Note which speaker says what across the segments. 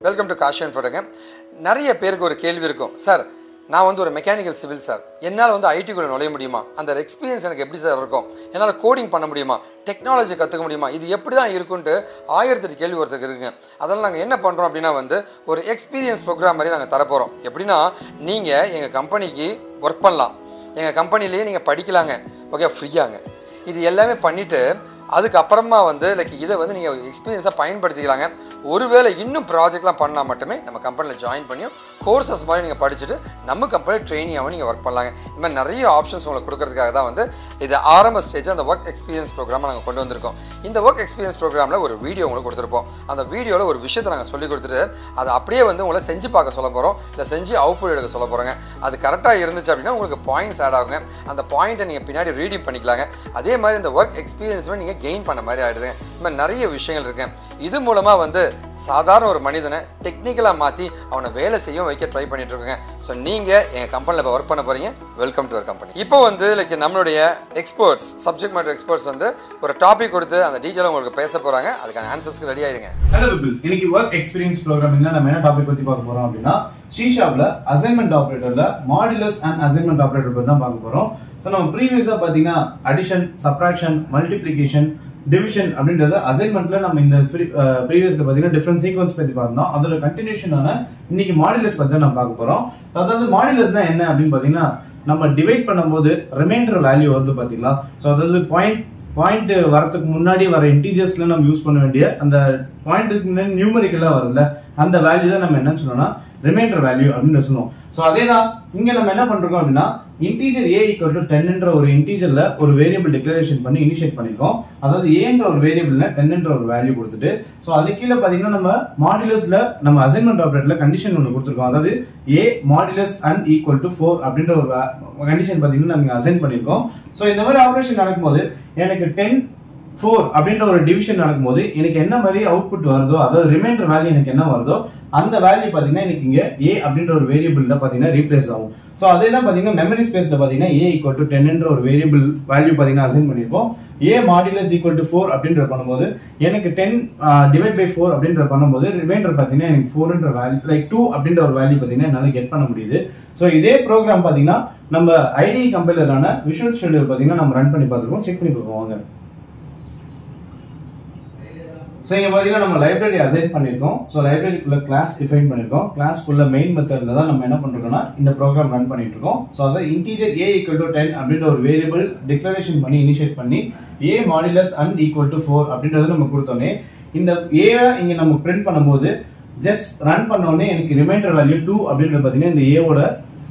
Speaker 1: Welcome to Kashi and ஃபோட்டோங்க. நிறைய பேருக்கு ஒரு கேள்வி இருக்கும், சார் நான் வந்து ஒரு மெக்கானிக்கல் சிவில் சார், என்னால் வந்து ஐடிக்குள்ளே நுழைய முடியுமா, அந்த எக்ஸ்பீரியன்ஸ் எனக்கு எப்படி சார் இருக்கும், என்னால் கோடிங் பண்ண முடியுமா, டெக்னாலஜி கற்றுக்க முடியுமா, இது எப்படி தான் இருக்குன்ட்டு 1008 கேள்வி ஒருத்தருக்கு இருக்குங்க. அதெல்லாம் நாங்கள் என்ன பண்ணுறோம் அப்படின்னா வந்து ஒரு எக்ஸ்பீரியன்ஸ் ப்ரோக்ராம் மாதிரி நாங்கள் தரப்போகிறோம். எப்படின்னா நீங்கள் எங்கள் கம்பெனிக்கு ஒர்க் பண்ணலாம், எங்கள் கம்பெனிலேயே நீங்கள் படிக்கலாங்க, ஓகே, ஃப்ரீயாங்க. இது எல்லாமே பண்ணிவிட்டு அதுக்கப்புறமா வந்து இதை வந்து நீங்கள் எக்ஸ்பீரியன்ஸாக பயன்படுத்திக்கலாங்க. ஒருவேளை இன்னும் ப்ராஜெக்ட்லாம் பண்ணால் மட்டுமே நம்ம கம்பெனியில் ஜாயின் பண்ணியும் கோர்சஸ் மாதிரி நீங்கள் படிச்சுட்டு நம்ம கம்பெனி ட்ரெயினியாகவும் நீங்கள் ஒர்க் பண்ணலாங்க. இந்த மாதிரி நிறைய ஆப்ஷன்ஸ் உங்களுக்கு கொடுக்கறதுக்காக தான் வந்து இது ஆரம்ப ஸ்டேஜ் அந்த ஒர்க் எக்ஸ்பீரியன்ஸ் ப்ரோக்ராமை நாங்கள் கொண்டு வந்திருக்கோம். இந்த ஒர்க் எக்ஸ்பீரியன்ஸ் ப்ரோக்ராமில் ஒரு வீடியோ உங்களுக்கு கொடுத்துருப்போம். அந்த வீடியோவில் ஒரு விஷயத்தை நாங்கள் சொல்லி கொடுத்துட்டு அதை அப்படியே வந்து உங்களை செஞ்சு பார்க்க சொல்ல போகிறோம், இல்லை செஞ்சு அவுட்புட் எடுக்க சொல்ல போகிறோங்க. அது கரெக்டாக இருந்துச்சு அப்படின்னா உங்களுக்கு பாயிண்ட்ஸ் ஆட் ஆகுங்க. அந்த பாயிண்ட்டை நீங்கள் பின்னாடி ரீடிங் பண்ணிக்கலாங்க. அதே மாதிரி இந்த ஒர்க் எக்ஸ்பீரியன்ஸுமே நீங்கள் கெயின் பண்ண மாதிரி ஆகிடுதுங்க. இந்த மாதிரி நிறைய விஷயங்கள் இருக்கு. இது மூலமாக வந்து சாதாரண ஒரு மனிதனை டெக்னிக்கலாக மாற்றி அவனை வேலை செய்ய வைக்க ட்ரை பண்ணிட்டு இருக்கோங்க. ஸோ நீங்கள் எங்கள் கம்பெனியில் இப்போ ஒர்க் பண்ண போகிறீங்க, வெல்கம் டு அவர் கம்பெனி. இப்போ வந்து நம்மளுடைய எக்ஸ்பர்ட்ஸ், சப்ஜெக்ட் மேட்டர் எக்ஸ்பர்ட்ஸ் வந்து ஒரு டாபிக் கொடுத்து அந்த டீட்டெயில் உங்களுக்கு பேச போகிறாங்க. அதுக்கான ஆன்சர்ஸ்க்கு ரெடி ஆகிடுங்க.
Speaker 2: ஹலோ பீப்பிள், இன்னைக்கு ஒர்க் எக்ஸ்பீரியன்ஸ் ப்ரோக்ராமிங்ல நம்ம என்ன டாபிக் பற்றி பார்க்க போகிறோம் அப்படின்னா ஷீஷாப்ல அசைன்மெண்ட் ஆப்ரேட்டர்ல மாடுலஸ் அண்ட் அசைன்மெண்ட் ஆப்ரேட்டர் பற்றி தான் பார்க்க போகிறோம். ஸோ நம்ம ப்ரீவியஸாக பார்த்தீங்கன்னா அடிஷன், சப்ராக்ஷன், மல்டிப்ளிகேஷன், டிவிஷன் அப்படின்றத அசைன்மெண்ட்ல நம்ம இந்த ப்ரீவியஸ்ல பாத்தீங்கன்னா டிஃபரண்ட் சீக்வன்ஸ் பத்தி பார்த்தோம். அதோட கண்டினியூஷனான இன்னைக்கு மாடுலஸ் பத்தி நம்ம பார்க்க போறோம். அதாவது மாடுலஸ்னா என்ன அப்படின்னு பாத்தீங்கன்னா நம்ம டிவைட் பண்ணும்போது ரிமைண்டர் வேல்யூ வந்து பாத்தீங்களா, ஸோ அதாவது பாயிண்ட் வரதுக்கு முன்னாடி வர இன்டீஜர்ஸ்ல நம்ம யூஸ் பண்ண வேண்டிய அந்த பாயிண்ட்டுக்கு முன்னாடி நியூமரிக்கலா வரும்ல, அந்த வேல்யூ தான் நம்ம என்ன சொல்லணும்னா ரிமைண்டர் வேல்யூ அப்படின்னு சொல்லுவோம். சோ அதேதான் இங்க நம்ம என்ன பண்றோம் அப்படின்னா இன்டீஜர் a = 10 என்ற ஒரு இன்டீஜர்ல ஒரு வேரியபிள் டிக்ளரேஷன் பண்ணி இனிஷியேட் பண்ணிருக்கோம். அதாவது a என்ற ஒரு வேரியபிள்ல 10 என்ற ஒரு வேல்யூ கொடுத்துட்டு சோ அது கீழே பாத்தீங்கன்னா நம்ம மாடுலஸ்ல நம்ம அசைன்மெண்ட் ஆபரேட்டர்ல கண்டிஷன் ஒன்று கொடுத்துருக்கோம். அதாவது a modulus and equal to 4 அப்படின்ற ஒரு கண்டிஷன் பாத்தீங்கன்னா நம்ம அசைன் பண்ணிருக்கோம். சோ இந்த மாதிரி ஆபரேஷன் நடக்கும்போது எனக்கு 10 4 அப்படின்ற ஒரு டிவிஷன் நடக்கும்போது எனக்கு என்ன மாதிரி அவுட்புட் வருதோ, அதாவது ரிமைண்டர் வேல்யூ எனக்கு என்ன வருதோ அந்த வேல்யூ பாத்தீங்கன்னா எனக்கு இங்க a அப்படின்ற ஒரு வேரியபிள்ல பாத்தீங்கன்னா ரீப்ளேஸ் ஆகும். சோ அதேதான் பாத்தீங்கன்னா மெமரி ஸ்பேஸ்ல பாத்தீங்கன்னா a = 10 என்ற ஒரு வேரியபிள் வேல்யூ பாத்தீங்கன்னா அசைன் பண்ணிருப்போம். a மாடுலஸ் = 4 அப்படின்ற பண்ணும்போது எனக்கு 10 டிவைட் பை 4 அப்படின்ற பண்ணும்போது ரிமைண்டர் பாத்தீங்கன்னா எனக்கு 4 என்ற வேல்யூ 2 அப்படின்ற ஒரு வேல்யூ பாத்தீங்கன்னா என்னால கெட் பண்ண முடியுது. சோ இதே ப்ரோக்ராம் பாத்தீங்கன்னா நம்ம ஐடிஇ கம்பைலரான விஷுவல் ஸ்டுடியோ பாத்தீங்கன்னா நம்ம ரன் பண்ணி பார்த்துருக்கோம். செக் பண்ணி பார்ப்போம் வாங்க. சோ இங்க பாத்தீங்கன்னா நம்ம லைப்ரரி அசைன் பண்ணிருக்கோம். சோ லைப்ரரிக்குள்ள கிளாஸ் டிஃபைன் பண்ணிருக்கோம். கிளாஸ்க்குள்ள மெயின் மெத்தட்ல தான் நம்ம என்ன பண்றோம்னா இந்த ப்ரோக்ராம் ரன் பண்ணிட்டு இருக்கோம். சோ அத இன்டீஜர் a = 10 அப்படின்ற ஒரு வேரியபிள் டிக்ளரேஷன் பண்ணி இனிஷியேட் பண்ணி a modulus and equal to 4 அப்படின்றத நம்ம கொடுத்தோனே இந்த a இங்க நம்ம பிரிண்ட் பண்ணும்போது ஜஸ்ட் ரன் பண்ண உடனே எனக்கு ரிமைண்டர் வேல்யூ 2 அப்படின்றது பாத்தீங்கன்னா இந்த a ஓட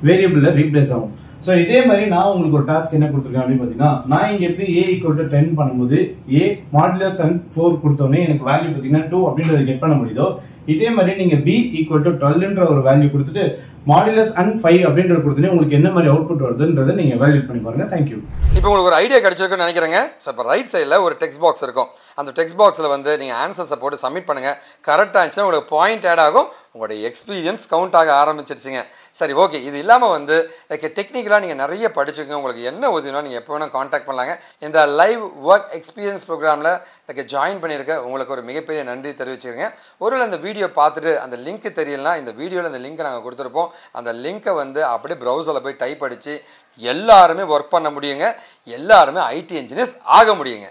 Speaker 2: வேரியபிள்ல ரீப்ளேஸ் ஆகும். சோ இதே மாதிரி நான் உங்களுக்கு ஒரு டாஸ்க் என்ன கொடுத்துருக்கேன் அப்படின்னு பாத்தீங்கன்னா நான் இங்க எப்படி a = 10 பண்ணும்போது a மாடுலஸ் and 4 கொடுத்தோனே எனக்கு வேல்யூ பாத்தீங்கன்னா 2 அப்படின்றத கெட் பண்ண முடியுதோ, இதே மாதிரி நீங்க b = 12 என்ற ஒரு வேல்யூ கொடுத்துட்டு மாடுலஸ் and 5 அப்படின்ற கொடுத்தோனே உங்களுக்கு என்ன மாதிரி அவுட்புட் வருதுன்றதை நீங்க எவாலுவேட் பண்ணி பாருங்க. தேங்க்யூ.
Speaker 1: இப்போ உங்களுக்கு ஒரு ஐடியா கிடைச்சிருக்குன்னு நினைக்கிறேங்க. ஸோ இப்போ ரைட் சைடில் ஒரு டெக்ஸ்ட் பாக்ஸ் இருக்கும். அந்த டெக்ஸ்ட் பாக்ஸில் வந்து நீங்கள் ஆன்சர்ஸை போட்டு சப்மிட் பண்ணுங்கள். கரெக்டாக இருந்துச்சுன்னா உங்களுக்கு பாயிண்ட் ஆட் ஆகும், உங்களுடைய எக்ஸ்பீரியன்ஸ் கவுண்ட் ஆக ஆரம்பிச்சிருச்சுங்க. சரி, ஓகே. இது இல்லாமல் வந்து டெக்னிக்கலாக நீங்கள் நிறைய படிச்சுக்கோங்க. உங்களுக்கு என்ன உதவினா நீங்கள் எப்போ வேணால் காண்டாக்ட் பண்ணலாங்க. இந்த லைவ் ஒர்க் எக்ஸ்பீரியன்ஸ் ப்ரோக்ராமில் ஜாயின் பண்ணியிருக்க உங்களுக்கு ஒரு மிகப்பெரிய நன்றி தெரிவிச்சுருங்க. ஒருவேளை அந்த வீடியோ பார்த்துட்டு அந்த லிங்க் தெரியலனா இந்த வீடியோவில் அந்த லிங்க்கை நாங்கள் கொடுத்துருப்போம். அந்த லிங்க்கை வந்து அப்படியே ப்ரௌசரில் போய் டைப் அடித்து எல்லாருமே ஒர்க் பண்ண முடியுங்க. எல்லாருமே ஐடி இன்ஜினியர்ஸ் ஆக முடியுங்க.